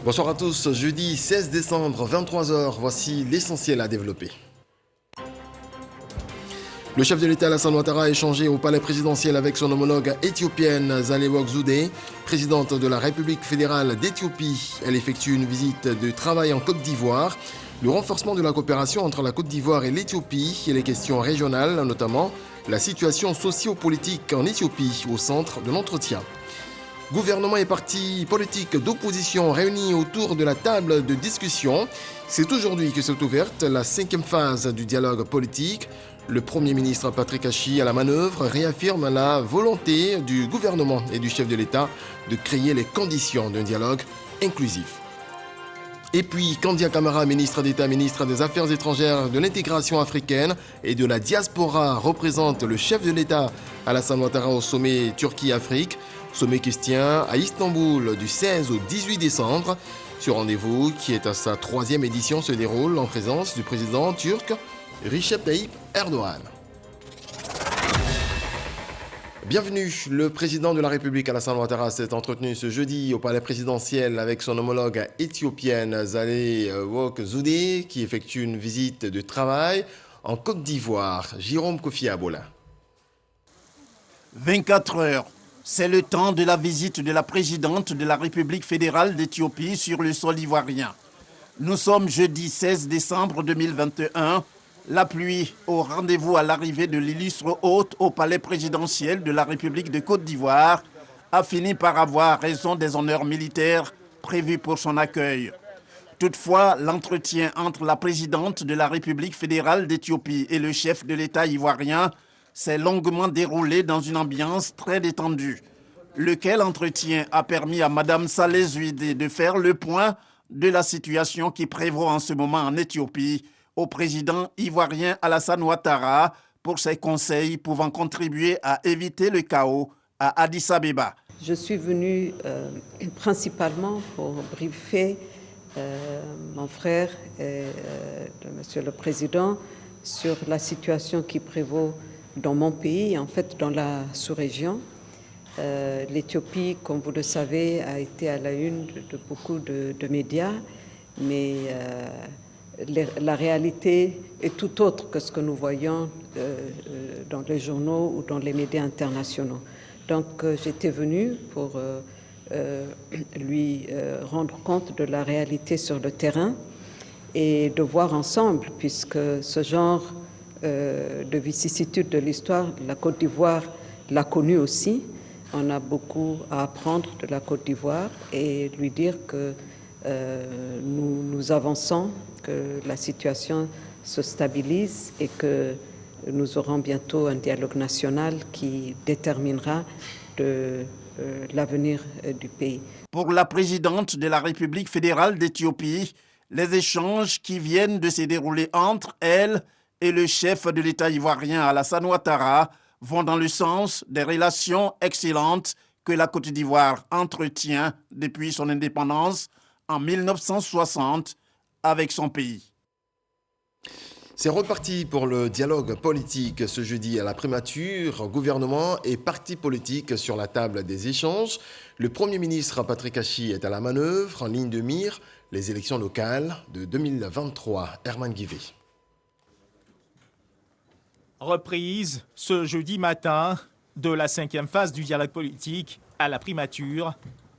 Bonsoir à tous, jeudi 16 décembre, 23 h, voici l'essentiel à développer. Le chef de l'État Alassane Ouattara a échangé au palais présidentiel avec son homologue éthiopienne Zalewok Zoudé, présidente de la République fédérale d'Éthiopie. Elle effectue une visite de travail en Côte d'Ivoire. Le renforcement de la coopération entre la Côte d'Ivoire et l'Éthiopie et les questions régionales, notamment la situation socio-politique en Éthiopie, au centre de l'entretien. Gouvernement et partis politiques d'opposition réunis autour de la table de discussion. C'est aujourd'hui que s'est ouverte la 5e phase du dialogue politique. Le Premier ministre Patrick Achi, à la manœuvre, réaffirme la volonté du gouvernement et du chef de l'État de créer les conditions d'un dialogue inclusif. Et puis, Kandia Camara, ministre d'État, ministre des Affaires étrangères, de l'intégration africaine et de la diaspora, représente le chef de l'État Alassane Ouattara au sommet Turquie-Afrique. Sommet qui se tient à Istanbul du 16 au 18 décembre. Ce rendez-vous, qui est à sa 3e édition, se déroule en présence du président turc Recep Tayyip Erdogan. Bienvenue. Le président de la République Alassane Ouattara s'est entretenu ce jeudi au palais présidentiel avec son homologue éthiopienne Zalewok Zoudé, qui effectue une visite de travail en Côte d'Ivoire. Jérôme Kofi Abola. 24 heures. C'est le temps de la visite de la présidente de la République fédérale d'Éthiopie sur le sol ivoirien. Nous sommes jeudi 16 décembre 2021. La pluie au rendez-vous à l'arrivée de l'illustre hôte au palais présidentiel de la République de Côte d'Ivoire a fini par avoir raison des honneurs militaires prévus pour son accueil. Toutefois, l'entretien entre la présidente de la République fédérale d'Éthiopie et le chef de l'État ivoirien s'est longuement déroulé dans une ambiance très détendue. Lequel entretien a permis à Mme Saleh Zoudé de faire le point de la situation qui prévaut en ce moment en Éthiopie au président ivoirien Alassane Ouattara pour ses conseils pouvant contribuer à éviter le chaos à Addis Abeba. Je suis venue principalement pour briefer mon frère et Monsieur le Président sur la situation qui prévaut dans mon pays, en fait dans la sous-région. L'Éthiopie, comme vous le savez, a été à la une de beaucoup de médias, mais la réalité est tout autre que ce que nous voyons dans les journaux ou dans les médias internationaux. Donc j'étais venue pour lui rendre compte de la réalité sur le terrain et de voir ensemble, puisque ce genre de vicissitudes de l'histoire, la Côte d'Ivoire l'a connu aussi. On a beaucoup à apprendre de la Côte d'Ivoire et lui dire que nous avançons, que la situation se stabilise et que nous aurons bientôt un dialogue national qui déterminera l'avenir du pays. Pour la présidente de la République fédérale d'Éthiopie, les échanges qui viennent de se dérouler entre elle et le chef de l'État ivoirien Alassane Ouattara vont dans le sens des relations excellentes que la Côte d'Ivoire entretient depuis son indépendance en 1960 avec son pays. C'est reparti pour le dialogue politique ce jeudi à la primature, gouvernement et partis politiques sur la table des échanges. Le Premier ministre Patrick Achi est à la manœuvre, en ligne de mire, les élections locales de 2023. Herman Guivet. Reprise ce jeudi matin de la 5e phase du dialogue politique à la primature,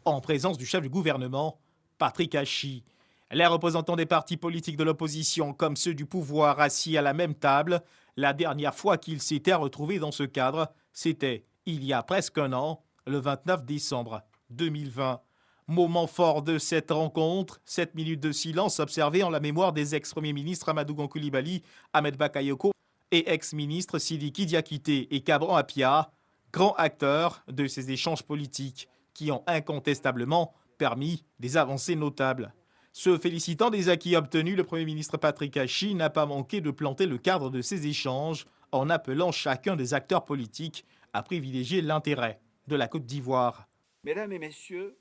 en présence du chef du gouvernement, Patrick Achi. Les représentants des partis politiques de l'opposition comme ceux du pouvoir assis à la même table, la dernière fois qu'ils s'étaient retrouvés dans ce cadre, c'était il y a presque un an, le 29 décembre 2020. Moment fort de cette rencontre, 7 minutes de silence observées en la mémoire des ex-premiers ministres Amadou Gon Coulibaly, Ahmed Bakayoko et ex-ministres Sidiki Diakité et Kabran Apia, grands acteurs de ces échanges politiques qui ont incontestablement permis des avancées notables. Se félicitant des acquis obtenus, le Premier ministre Patrick Achi n'a pas manqué de planter le cadre de ces échanges en appelant chacun des acteurs politiques à privilégier l'intérêt de la Côte d'Ivoire. Mesdames et messieurs,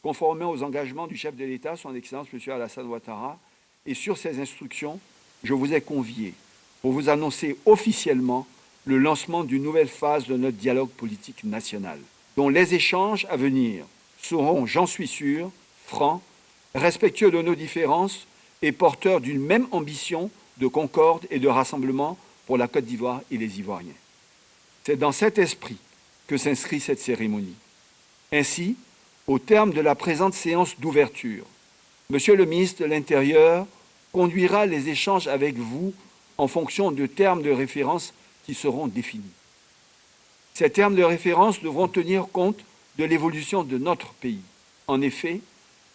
conformément aux engagements du chef de l'État, son Excellence M. Alassane Ouattara, et sur ses instructions, je vous ai conviés pour vous annoncer officiellement le lancement d'une nouvelle phase de notre dialogue politique national, dont les échanges à venir seront, j'en suis sûr, francs, respectueux de nos différences et porteurs d'une même ambition de concorde et de rassemblement pour la Côte d'Ivoire et les Ivoiriens. C'est dans cet esprit que s'inscrit cette cérémonie. Ainsi, au terme de la présente séance d'ouverture, Monsieur le ministre de l'Intérieur conduira les échanges avec vous en fonction de termes de référence qui seront définis. Ces termes de référence devront tenir compte de l'évolution de notre pays. En effet,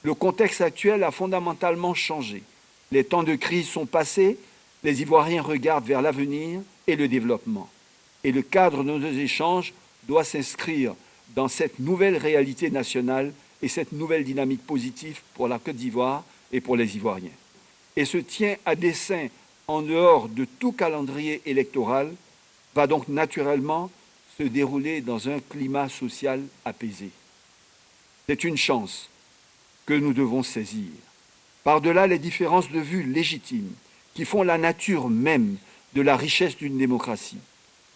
le contexte actuel a fondamentalement changé. Les temps de crise sont passés, les Ivoiriens regardent vers l'avenir et le développement. Et le cadre de nos échanges doit s'inscrire dans cette nouvelle réalité nationale et cette nouvelle dynamique positive pour la Côte d'Ivoire et pour les Ivoiriens. Et se tient à dessein en dehors de tout calendrier électoral, va donc naturellement se dérouler dans un climat social apaisé. C'est une chance que nous devons saisir. Par-delà les différences de vues légitimes qui font la nature même de la richesse d'une démocratie,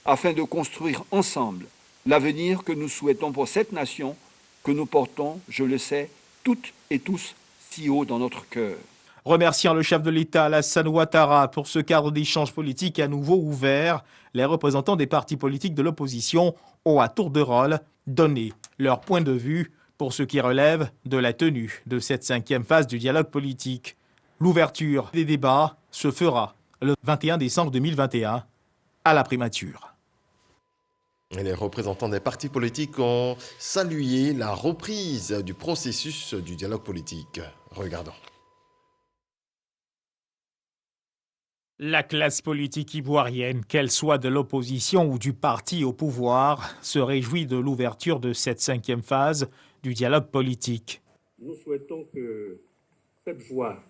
afin de construire ensemble l'avenir que nous souhaitons pour cette nation que nous portons, je le sais, toutes et tous si haut dans notre cœur. Remerciant le chef de l'État, Alassane Ouattara, pour ce cadre d'échange politique à nouveau ouvert, les représentants des partis politiques de l'opposition ont à tour de rôle donné leur point de vue pour ce qui relève de la tenue de cette 5e phase du dialogue politique. L'ouverture des débats se fera le 21 décembre 2021 à la primature. Et les représentants des partis politiques ont salué la reprise du processus du dialogue politique. Regardons. La classe politique ivoirienne, qu'elle soit de l'opposition ou du parti au pouvoir, se réjouit de l'ouverture de cette 5e phase du dialogue politique. Nous souhaitons que cette voie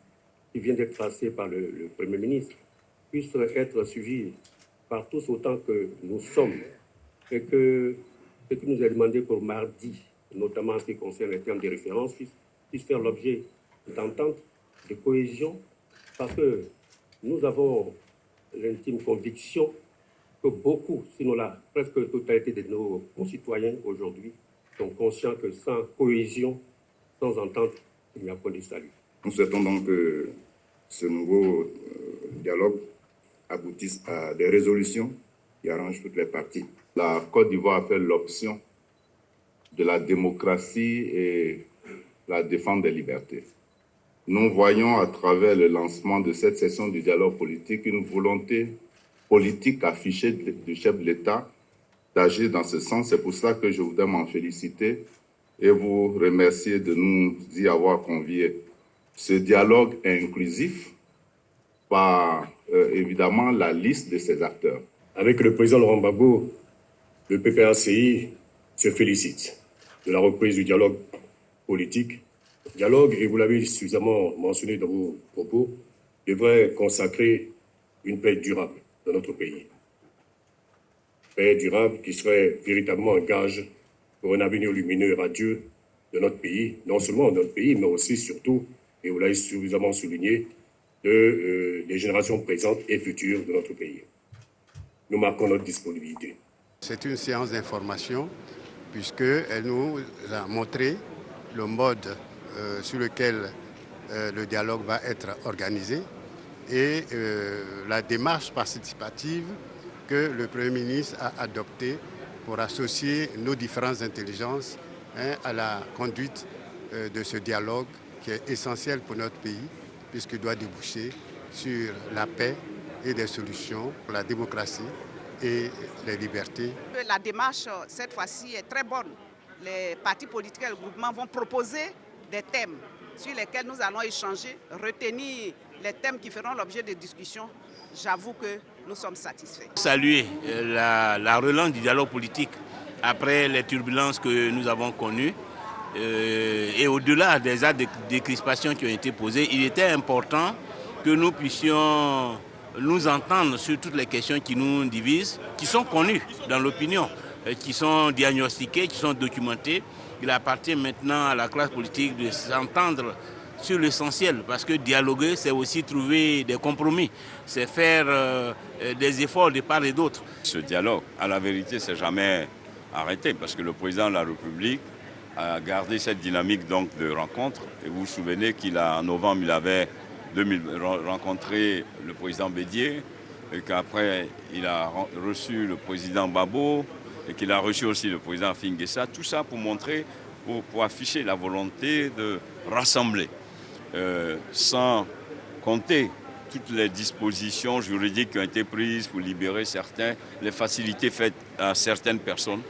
qui vient d'être tracée par le Premier ministre puisse être suivie par tous autant que nous sommes et que ce qui nous est demandé pour mardi, notamment en ce qui concerne les termes de référence, puisse faire l'objet d'entente, de cohésion, parce que nous avons l'intime conviction que beaucoup, sinon la presque totalité de nos concitoyens aujourd'hui sont conscients que sans cohésion, sans entente, il n'y a pas de salut. Nous souhaitons donc que ce nouveau dialogue aboutisse à des résolutions qui arrangent toutes les parties. La Côte d'Ivoire a fait l'option de la démocratie et la défense des libertés. Nous voyons à travers le lancement de cette session du dialogue politique une volonté politique affichée du chef de l'État d'agir dans ce sens. C'est pour ça que je voudrais m'en féliciter et vous remercier de nous y avoir conviés. Ce dialogue est inclusif par évidemment la liste de ses acteurs. Avec le président Laurent Gbagbo, le PPACI se félicite de la reprise du dialogue politique. Dialogue, et vous l'avez suffisamment mentionné dans vos propos, devrait consacrer une paix durable dans notre pays. Paix durable qui serait véritablement un gage pour un avenir lumineux et radieux de notre pays, non seulement de notre pays, mais aussi, surtout, et vous l'avez suffisamment souligné, des générations présentes et futures de notre pays. Nous marquons notre disponibilité. C'est une séance d'information puisqu'elle nous a montré le mode sur lequel le dialogue va être organisé et la démarche participative que le Premier ministre a adoptée pour associer nos différentes intelligences à la conduite de ce dialogue qui est essentiel pour notre pays puisqu'il doit déboucher sur la paix et des solutions pour la démocratie et les libertés. La démarche, cette fois-ci, est très bonne. Les partis politiques et le groupement vont proposer des thèmes sur lesquels nous allons échanger, retenir les thèmes qui feront l'objet de discussions. J'avoue que nous sommes satisfaits. Saluer la relance du dialogue politique après les turbulences que nous avons connues et au-delà des actes de crispation qui ont été posés, il était important que nous puissions nous entendre sur toutes les questions qui nous divisent, qui sont connues dans l'opinion, qui sont diagnostiquées, qui sont documentées. Il appartient maintenant à la classe politique de s'entendre sur l'essentiel, parce que dialoguer, c'est aussi trouver des compromis, c'est faire des efforts de part et d'autre. Ce dialogue, à la vérité, c'est jamais arrêté, parce que le président de la République a gardé cette dynamique donc de rencontre. Et vous vous souvenez qu'en novembre, il avait rencontré le président Bédié, et qu'après, il a reçu le président Babo, et qu'il a reçu aussi le président Fingessa. Tout ça pour montrer, pour afficher la volonté de rassembler, sans compter toutes les dispositions juridiques qui ont été prises pour libérer certains, les facilités faites à certaines personnes.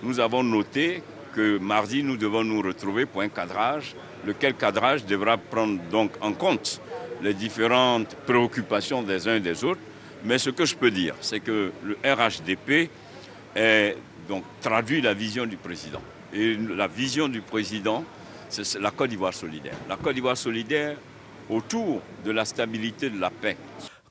Nous avons noté que mardi, nous devons nous retrouver pour un cadrage, lequel cadrage devra prendre donc en compte les différentes préoccupations des uns et des autres. Mais ce que je peux dire, c'est que le RHDP donc, traduit la vision du président. Et la vision du président, c'est la Côte d'Ivoire solidaire. La Côte d'Ivoire solidaire autour de la stabilité, de la paix.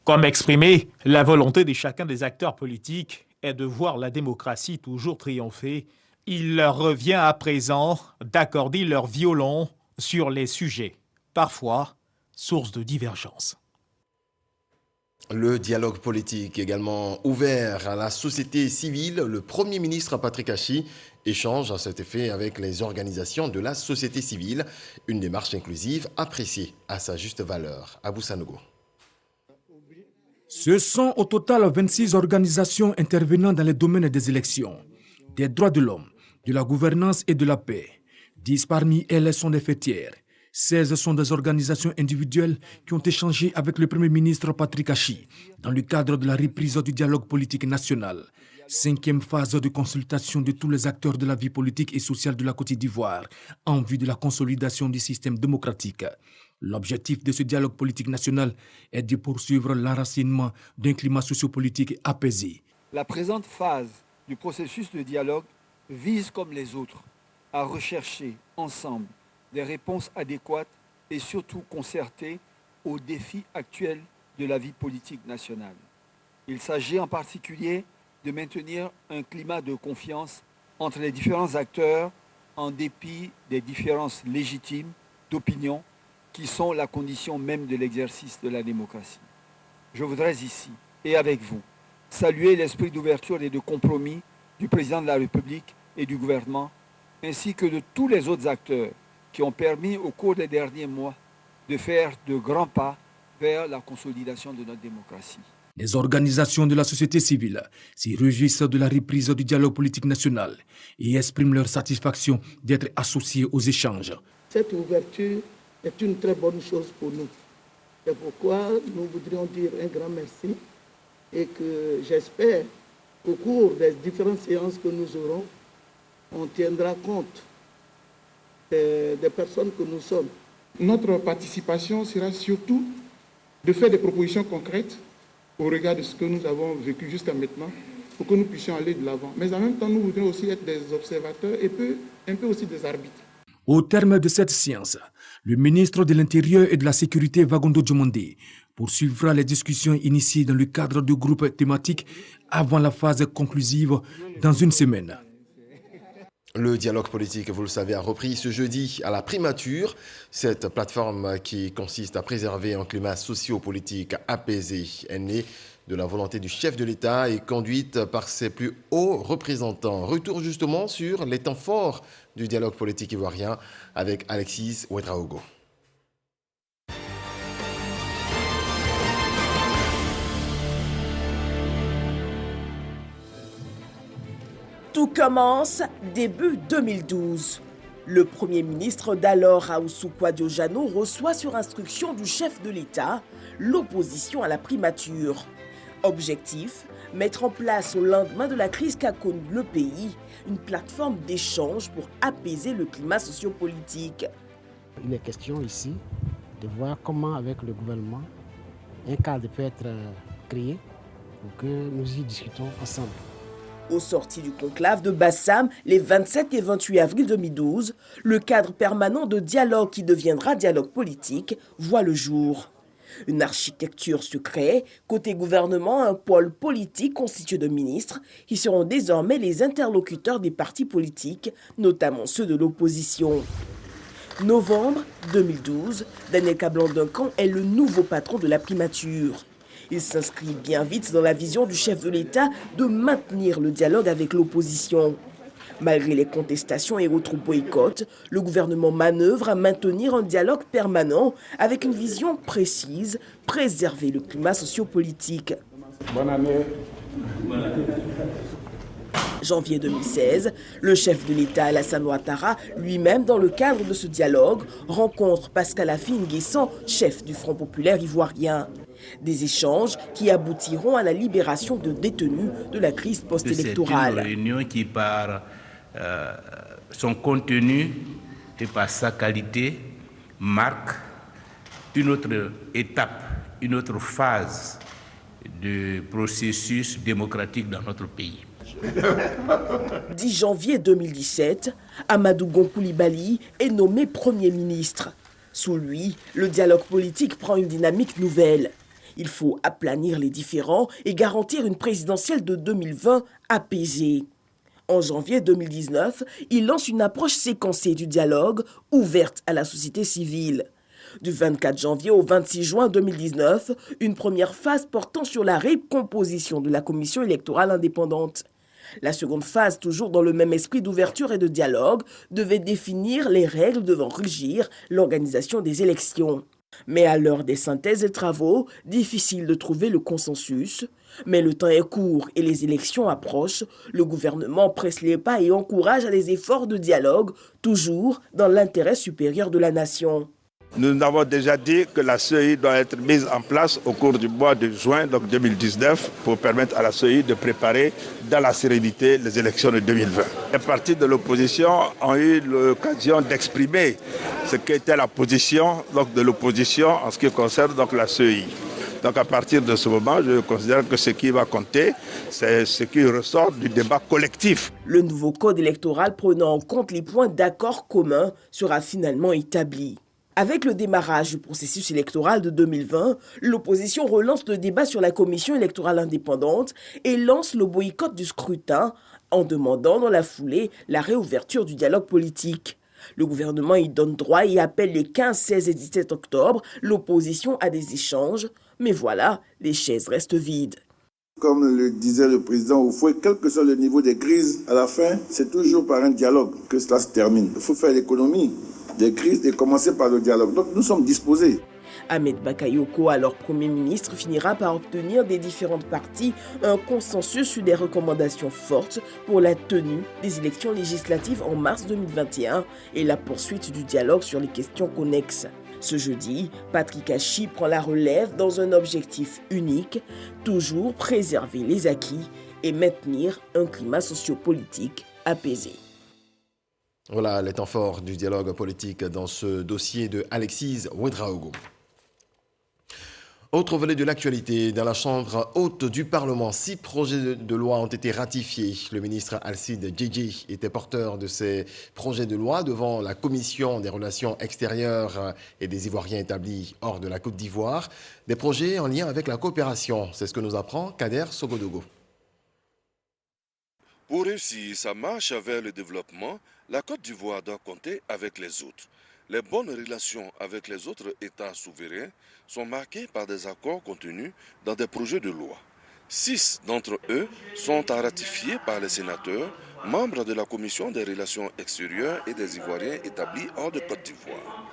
Comme exprimé, la volonté de chacun des acteurs politiques est de voir la démocratie toujours triompher. Il leur revient à présent d'accorder leur violon sur les sujets, parfois source de divergence. Le dialogue politique également ouvert à la société civile. Le Premier ministre Patrick Achi échange à cet effet avec les organisations de la société civile. Une démarche inclusive appréciée à sa juste valeur. Abou Sanogo. Ce sont au total 26 organisations intervenant dans les domaines des élections, des droits de l'homme, de la gouvernance et de la paix. 10 parmi elles sont des fêtières. 16 sont des organisations individuelles qui ont échangé avec le Premier ministre Patrick Achi dans le cadre de la reprise du dialogue politique national. 5e phase de consultation de tous les acteurs de la vie politique et sociale de la Côte d'Ivoire en vue de la consolidation du système démocratique. L'objectif de ce dialogue politique national est de poursuivre l'enracinement d'un climat sociopolitique apaisé. La présente phase du processus de dialogue vise, comme les autres, à rechercher ensemble des réponses adéquates et surtout concertées aux défis actuels de la vie politique nationale. Il s'agit en particulier de maintenir un climat de confiance entre les différents acteurs en dépit des différences légitimes d'opinion qui sont la condition même de l'exercice de la démocratie. Je voudrais ici, et avec vous, saluer l'esprit d'ouverture et de compromis du président de la République et du gouvernement, ainsi que de tous les autres acteurs qui ont permis au cours des derniers mois de faire de grands pas vers la consolidation de notre démocratie. Les organisations de la société civile s'y réjouissent de la reprise du dialogue politique national et expriment leur satisfaction d'être associées aux échanges. Cette ouverture est une très bonne chose pour nous. C'est pourquoi nous voudrions dire un grand merci et que j'espère qu'au cours des différentes séances que nous aurons, on tiendra compte des personnes que nous sommes. Notre participation sera surtout de faire des propositions concrètes au regard de ce que nous avons vécu jusqu'à maintenant pour que nous puissions aller de l'avant. Mais en même temps, nous voudrions aussi être des observateurs et un peu aussi des arbitres. Au terme de cette séance, le ministre de l'Intérieur et de la Sécurité, Vagondo Djomondé, poursuivra les discussions initiées dans le cadre du groupe thématique avant la phase conclusive dans une semaine. Le dialogue politique, vous le savez, a repris ce jeudi à la primature. Cette plateforme qui consiste à préserver un climat socio-politique apaisé est née de la volonté du chef de l'État et conduite par ses plus hauts représentants. Retour justement sur les temps forts du dialogue politique ivoirien avec Alexis Ouedraogo. Tout commence début 2012. Le Premier ministre d'alors, Aoussou Diojano, reçoit sur instruction du chef de l'État l'opposition à la primature. Objectif, mettre en place au lendemain de la crise qu'a connue le pays, une plateforme d'échange pour apaiser le climat sociopolitique. Il est question ici de voir comment avec le gouvernement un cadre peut être créé pour que nous y discutons ensemble. Au sorti du conclave de Bassam, les 27 et 28 avril 2012, le cadre permanent de dialogue qui deviendra dialogue politique voit le jour. Une architecture se crée, côté gouvernement, un pôle politique constitué de ministres qui seront désormais les interlocuteurs des partis politiques, notamment ceux de l'opposition. Novembre 2012, Daniel Kablan-Duncan est le nouveau patron de la primature. Il s'inscrit bien vite dans la vision du chef de l'État de maintenir le dialogue avec l'opposition. Malgré les contestations et autres boycotts, le gouvernement manœuvre à maintenir un dialogue permanent avec une vision précise, préserver le climat sociopolitique. Bonne année. Janvier 2016, le chef de l'État Alassane Ouattara, lui-même dans le cadre de ce dialogue, rencontre Pascal Affi N'Guessan, chef du Front populaire ivoirien. Des échanges qui aboutiront à la libération de détenus de la crise post-électorale. C'est une réunion qui, par son contenu et par sa qualité, marque une autre étape, une autre phase du processus démocratique dans notre pays. 10 janvier 2017, Amadou Gon Coulibaly est nommé Premier ministre. Sous lui, le dialogue politique prend une dynamique nouvelle. Il faut aplanir les différends et garantir une présidentielle de 2020 apaisée. En janvier 2019, il lance une approche séquencée du dialogue, ouverte à la société civile. Du 24 janvier au 26 juin 2019, une première phase portant sur la recomposition de la commission électorale indépendante. La seconde phase, toujours dans le même esprit d'ouverture et de dialogue, devait définir les règles devant régir l'organisation des élections. Mais à l'heure des synthèses et travaux, difficile de trouver le consensus. Mais le temps est court et les élections approchent. Le gouvernement presse les pas et encourage les efforts de dialogue, toujours dans l'intérêt supérieur de la nation. Nous avons déjà dit que la CEI doit être mise en place au cours du mois de juin donc 2019 pour permettre à la CEI de préparer dans la sérénité les élections de 2020. Les partis de l'opposition ont eu l'occasion d'exprimer ce qu'était la position de l'opposition en ce qui concerne donc la CEI. Donc à partir de ce moment, je considère que ce qui va compter, c'est ce qui ressort du débat collectif. Le nouveau code électoral prenant en compte les points d'accord communs sera finalement établi. Avec le démarrage du processus électoral de 2020, l'opposition relance le débat sur la commission électorale indépendante et lance le boycott du scrutin en demandant dans la foulée la réouverture du dialogue politique. Le gouvernement y donne droit et appelle les 15, 16 et 17 octobre l'opposition à des échanges. Mais voilà, les chaises restent vides. Comme le disait le président Oufoué, quel que soit le niveau des crises, à la fin, c'est toujours par un dialogue que cela se termine. Il faut faire l'économie des crises et commencer par le dialogue. Donc nous sommes disposés. Ahmed Bakayoko, alors Premier ministre, finira par obtenir des différentes parties un consensus sur des recommandations fortes pour la tenue des élections législatives en mars 2021 et la poursuite du dialogue sur les questions connexes. Ce jeudi, Patrick Achi prend la relève dans un objectif unique, toujours préserver les acquis et maintenir un climat sociopolitique apaisé. Voilà les temps forts du dialogue politique dans ce dossier de Alexis Ouedraogo. Autre volet de l'actualité, dans la Chambre haute du Parlement, 6 projets de loi ont été ratifiés. Le ministre Alcide Djedje était porteur de ces projets de loi devant la Commission des relations extérieures et des Ivoiriens établis hors de la Côte d'Ivoire. Des projets en lien avec la coopération, c'est ce que nous apprend Kader Sogodogo. Pour réussir sa marche vers le développement, la Côte d'Ivoire doit compter avec les autres. Les bonnes relations avec les autres États souverains sont marquées par des accords contenus dans des projets de loi. 6 d'entre eux sont à ratifier par les sénateurs, membres de la Commission des relations extérieures et des Ivoiriens établis hors de Côte d'Ivoire.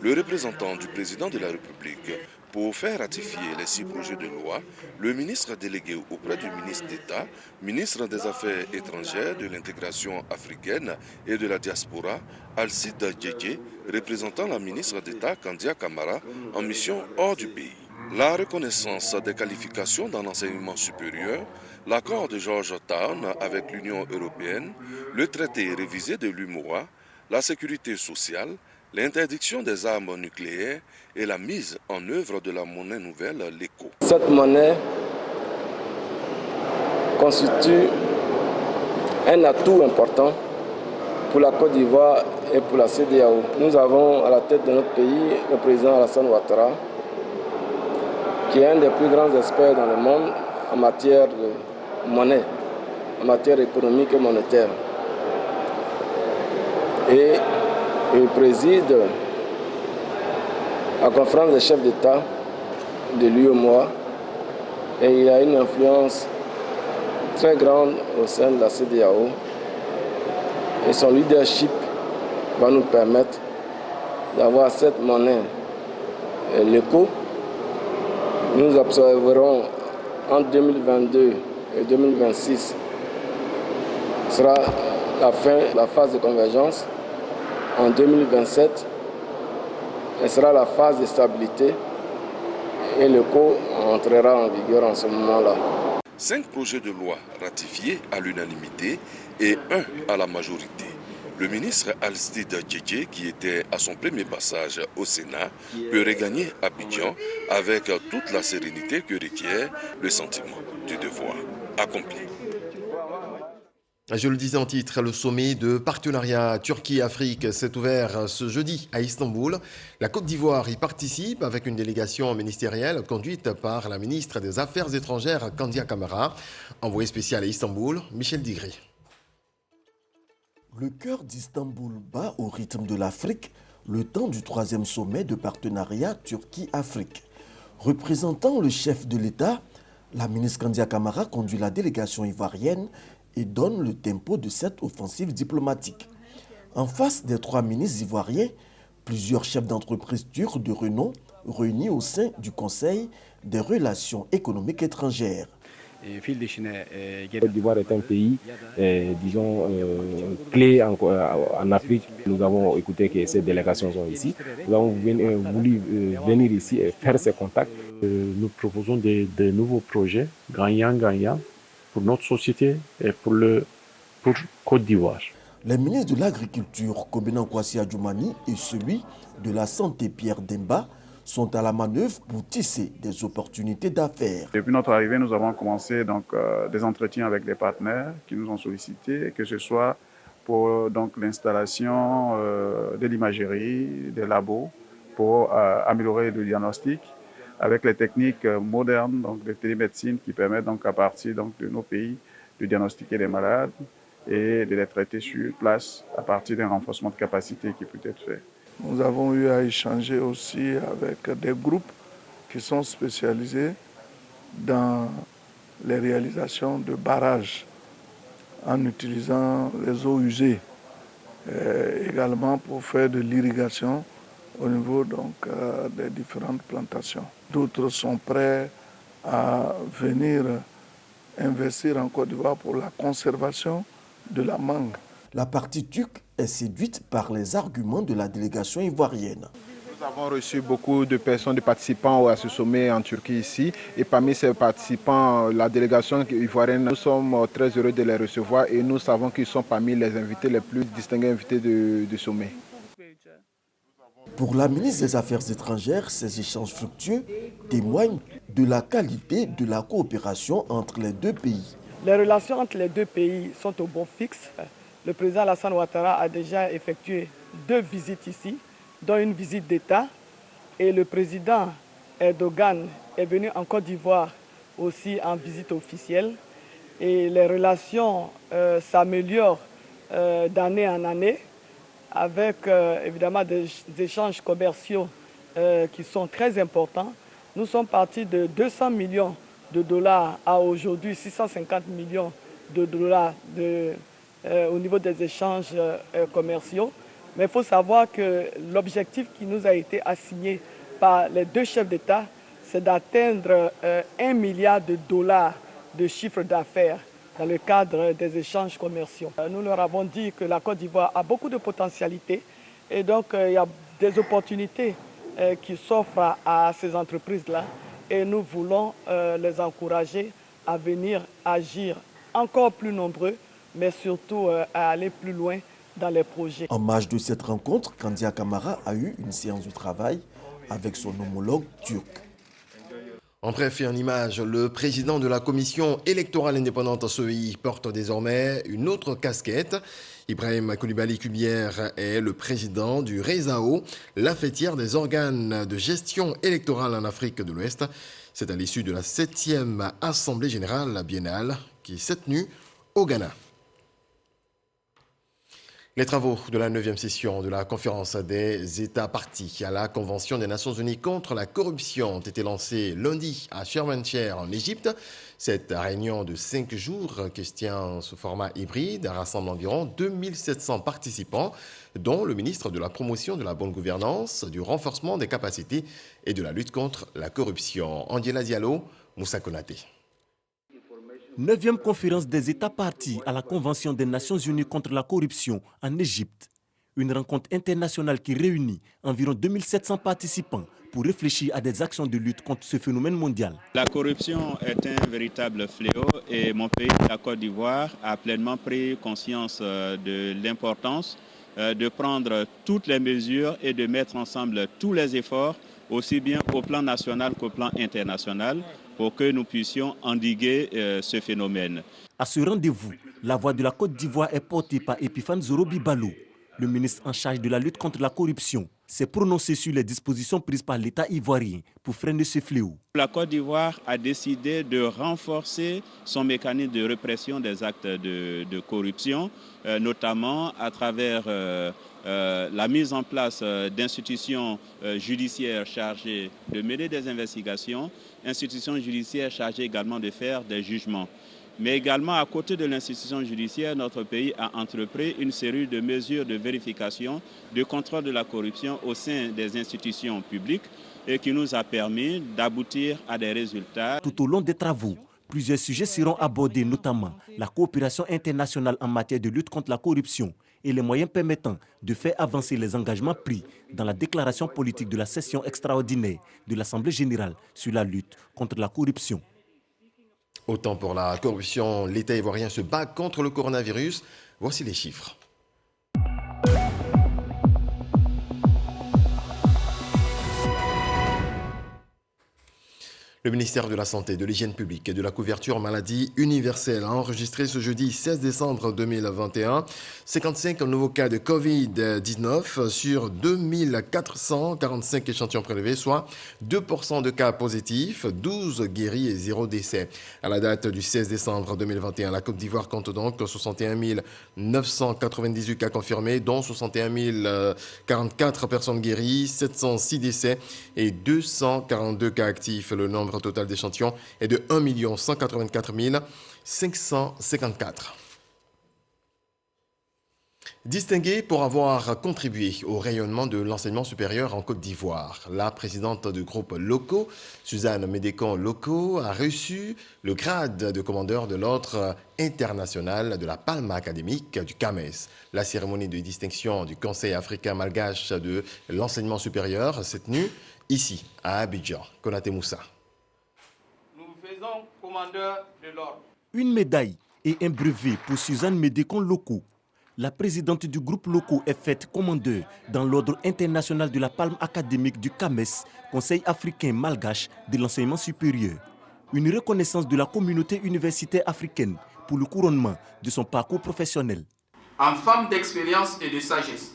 Le représentant du président de la République pour faire ratifier les 6 projets de loi, le ministre délégué auprès du ministre d'État, ministre des Affaires étrangères, de l'intégration africaine et de la diaspora, Alcide Djedje, représentant la ministre d'État Kandia Camara en mission hors du pays. La reconnaissance des qualifications dans l'enseignement supérieur, l'accord de Georgetown avec l'Union européenne, le traité révisé de l'UMOA, la sécurité sociale, l'interdiction des armes nucléaires et la mise en œuvre de la monnaie nouvelle, l'ECO. Cette monnaie constitue un atout important pour la Côte d'Ivoire et pour la CEDEAO. Nous avons à la tête de notre pays le président Alassane Ouattara, qui est un des plus grands experts dans le monde en matière de monnaie, en matière économique et monétaire. Et il préside la conférence des chefs d'État de l'UEMOA et il a une influence très grande au sein de la CEDEAO et son leadership va nous permettre d'avoir cette monnaie, l'éco. Nous observerons en 2022 et 2026 sera la fin de la phase de convergence. En 2027, ce sera la phase de stabilité et l'éco entrera en vigueur en ce moment-là. 5 projets de loi ratifiés à l'unanimité et 1 à la majorité. Le ministre Aristide Djedje, qui était à son premier passage au Sénat, peut regagner Abidjan avec toute la sérénité que requiert le sentiment du devoir accompli. Je le disais en titre, le sommet de partenariat Turquie-Afrique s'est ouvert ce jeudi à Istanbul. La Côte d'Ivoire y participe avec une délégation ministérielle conduite par la ministre des Affaires étrangères Kandia Camara. Envoyé spécial à Istanbul, Michel Digri. Le cœur d'Istanbul bat au rythme de l'Afrique le temps du 3e sommet de partenariat Turquie-Afrique. Représentant le chef de l'État, la ministre Kandia Camara conduit la délégation ivoirienne et donne le tempo de cette offensive diplomatique. En face des 3 ministres ivoiriens, plusieurs chefs d'entreprise turcs de renom réunis au sein du Conseil des relations économiques étrangères. Côte d'Ivoire est un pays, disons, clé en Afrique. Nous avons écouté que ces délégations sont ici. Nous avons voulu venir ici et faire ces contacts. Nous proposons de nouveaux projets gagnant-gagnant pour notre société et pour Côte d'Ivoire. Les ministres de l'Agriculture, Kobena Kwasi Adjoumani, et celui de la Santé, Pierre Demba, sont à la manœuvre pour tisser des opportunités d'affaires. Depuis notre arrivée, nous avons commencé des entretiens avec des partenaires qui nous ont sollicités, que ce soit pour l'installation de l'imagerie, des labos, pour améliorer le diagnostic, avec les techniques modernes de télémédecine qui permettent à partir de nos pays de diagnostiquer les malades et de les traiter sur place à partir d'un renforcement de capacité qui peut être fait. Nous avons eu à échanger aussi avec des groupes qui sont spécialisés dans les réalisations de barrages en utilisant les eaux usées, également pour faire de l'irrigation au niveau des différentes plantations. D'autres sont prêts à venir investir en Côte d'Ivoire pour la conservation de la mangue. La partie turque est séduite par les arguments de la délégation ivoirienne. Nous avons reçu beaucoup de personnes, de participants à ce sommet en Turquie ici. Et parmi ces participants, la délégation ivoirienne, nous sommes très heureux de les recevoir et nous savons qu'ils sont parmi les invités les plus distingués invités du sommet. Pour la ministre des Affaires étrangères, ces échanges fructueux témoignent de la qualité de la coopération entre les deux pays. Les relations entre les deux pays sont au bon fixe. Le président Alassane Ouattara a déjà effectué 2 visites ici, dont une visite d'État. Et le président Erdogan est venu en Côte d'Ivoire aussi en visite officielle. Et les relations s'améliorent d'année en année, avec évidemment des échanges commerciaux qui sont très importants. Nous sommes partis de 200 millions de dollars à aujourd'hui 650 millions de dollars au niveau des échanges commerciaux. Mais il faut savoir que l'objectif qui nous a été assigné par les 2 chefs d'État, c'est d'atteindre 1 milliard de dollars de chiffre d'affaires dans le cadre des échanges commerciaux. Nous leur avons dit que la Côte d'Ivoire a beaucoup de potentialités et donc il y a des opportunités qui s'offrent à ces entreprises-là et nous voulons les encourager à venir agir encore plus nombreux, mais surtout à aller plus loin dans les projets. En marge de cette rencontre, Kandia Camara a eu une séance de travail avec son homologue turc. En bref et en image, le président de la commission électorale indépendante CEI porte désormais une autre casquette. Ibrahim Koulibaly Kubière est le président du RESAO, la fêtière des organes de gestion électorale en Afrique de l'Ouest. C'est à l'issue de la 7e Assemblée générale biennale qui s'est tenue au Ghana. Les travaux de la 9e session de la conférence des États partis à la Convention des Nations Unies contre la corruption ont été lancés lundi à Sharm el-Sheikh en Égypte. Cette réunion de 5 jours, qui se tient sous format hybride, rassemble environ 2700 participants, dont le ministre de la Promotion de la bonne gouvernance, du renforcement des capacités et de la lutte contre la corruption. Angela Diallo, Moussa Konaté. 9e conférence des États partis à la Convention des Nations Unies contre la corruption en Égypte. Une rencontre internationale qui réunit environ 2700 participants pour réfléchir à des actions de lutte contre ce phénomène mondial. La corruption est un véritable fléau et mon pays, la Côte d'Ivoire, a pleinement pris conscience de l'importance de prendre toutes les mesures et de mettre ensemble tous les efforts, aussi bien au plan national qu'au plan international, pour que nous puissions endiguer ce phénomène. À ce rendez-vous, la voix de la Côte d'Ivoire est portée par Epiphane Zorobi Balo. Le ministre en charge de la lutte contre la corruption s'est prononcé sur les dispositions prises par l'État ivoirien pour freiner ce fléau. La Côte d'Ivoire a décidé de renforcer son mécanisme de répression des actes de corruption, notamment à travers la mise en place d'institutions judiciaires chargées de mener des investigations, institutions judiciaires chargées également de faire des jugements. Mais également, à côté de l'institution judiciaire, notre pays a entrepris une série de mesures de vérification, de contrôle de la corruption au sein des institutions publiques et qui nous a permis d'aboutir à des résultats. Tout au long des travaux, plusieurs sujets seront abordés, notamment la coopération internationale en matière de lutte contre la corruption et les moyens permettant de faire avancer les engagements pris dans la déclaration politique de la session extraordinaire de l'Assemblée générale sur la lutte contre la corruption. Autant pour la corruption, l'État ivoirien se bat contre le coronavirus. Voici les chiffres. Le ministère de la Santé, de l'Hygiène publique et de la couverture maladie universelle a enregistré ce jeudi 16 décembre 2021 55 nouveaux cas de Covid-19 sur 2445 échantillons prélevés, soit 2% de cas positifs, 12 guéris et 0 décès. À la date du 16 décembre 2021, la Côte d'Ivoire compte donc 61 998 cas confirmés, dont 61 044 personnes guéries, 706 décès et 242 cas actifs. Le nombre total d'échantillons est de 1 184 554. Distinguée pour avoir contribué au rayonnement de l'enseignement supérieur en Côte d'Ivoire, la présidente du groupe LOCO, Suzanne Médécon-Loco, a reçu le grade de commandeur de l'ordre international de la Palme académique du CAMES. La cérémonie de distinction du Conseil africain malgache de l'enseignement supérieur s'est tenue ici, à Abidjan. Konaté Moussa. Commandeur de l'ordre. Une médaille et un brevet pour Suzanne Médécon-Loco. La présidente du groupe LOCO est faite commandeur dans l'ordre international de la Palme académique du CAMES, Conseil africain malgache de l'enseignement supérieur. Une reconnaissance de la communauté universitaire africaine pour le couronnement de son parcours professionnel. En femme d'expérience et de sagesse,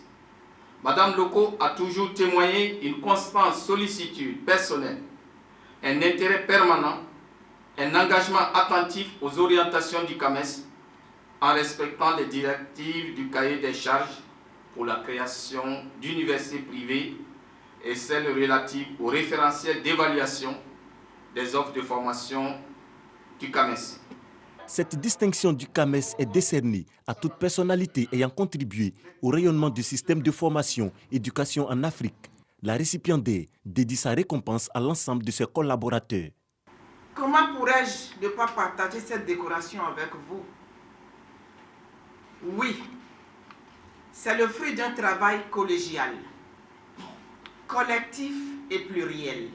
Madame Loco a toujours témoigné une constante sollicitude personnelle, un intérêt permanent, un engagement attentif aux orientations du CAMES en respectant les directives du cahier des charges pour la création d'universités privées et celles relatives au référentiel d'évaluation des offres de formation du CAMES. Cette distinction du CAMES est décernée à toute personnalité ayant contribué au rayonnement du système de formation et d'éducation en Afrique. La récipiendaire dédie sa récompense à l'ensemble de ses collaborateurs. Comment pourrais-je ne pas partager cette décoration avec vous? Oui, c'est le fruit d'un travail collégial, collectif et pluriel,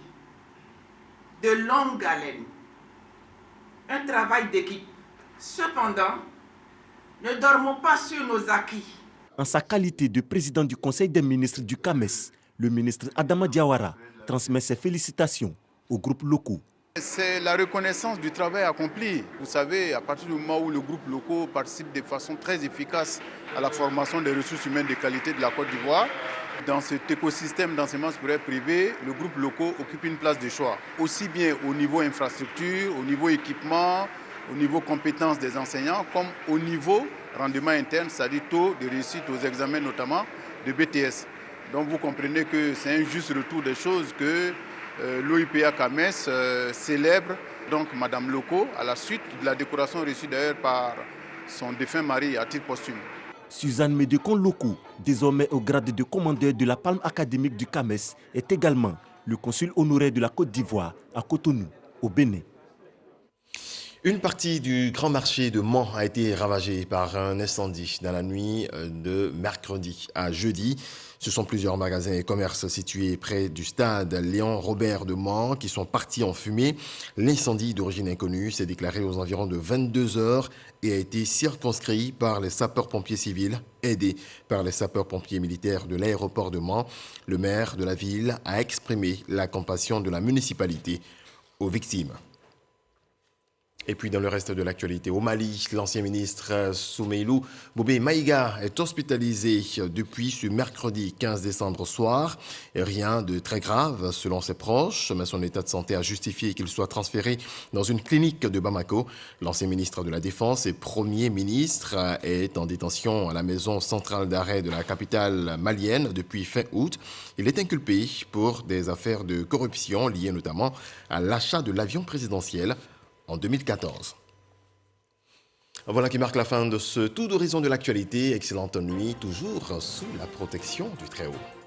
de longue haleine, un travail d'équipe. Cependant, ne dormons pas sur nos acquis. En sa qualité de président du Conseil des ministres du CAMES, le ministre Adama Diawara transmet ses félicitations aux groupes locaux. C'est la reconnaissance du travail accompli. Vous savez, à partir du moment où le groupe LOCO participe de façon très efficace à la formation des ressources humaines de qualité de la Côte d'Ivoire, dans cet écosystème d'enseignement supérieur privé, le groupe LOCO occupe une place de choix, aussi bien au niveau infrastructure, au niveau équipement, au niveau compétences des enseignants, comme au niveau rendement interne, c'est-à-dire taux de réussite aux examens notamment de BTS. Donc vous comprenez que c'est un juste retour des choses que l'OIPA CAMES célèbre donc Madame Loko à la suite de la décoration reçue d'ailleurs par son défunt mari à titre posthume. Suzanne Médécon Loko, désormais au grade de commandeur de la Palme académique du CAMES, est également le consul honoraire de la Côte d'Ivoire à Cotonou, au Bénin. Une partie du grand marché de Mans a été ravagée par un incendie dans la nuit de mercredi à jeudi. Ce sont plusieurs magasins et commerces situés près du stade Léon Robert de Mans qui sont partis en fumée. L'incendie d'origine inconnue s'est déclaré aux environs de 22 heures et a été circonscrit par les sapeurs-pompiers civils, aidés par les sapeurs-pompiers militaires de l'aéroport de Mans. Le maire de la ville a exprimé la compassion de la municipalité aux victimes. Et puis dans le reste de l'actualité, au Mali, l'ancien ministre Soumeilou Bobé Maïga est hospitalisé depuis ce mercredi 15 décembre soir. Rien de très grave selon ses proches, mais son état de santé a justifié qu'il soit transféré dans une clinique de Bamako. L'ancien ministre de la Défense et premier ministre est en détention à la maison centrale d'arrêt de la capitale malienne depuis fin août. Il est inculpé pour des affaires de corruption liées notamment à l'achat de l'avion présidentiel en 2014. Voilà qui marque la fin de ce tour d'horizon de l'actualité. Excellente nuit, toujours sous la protection du Très-Haut.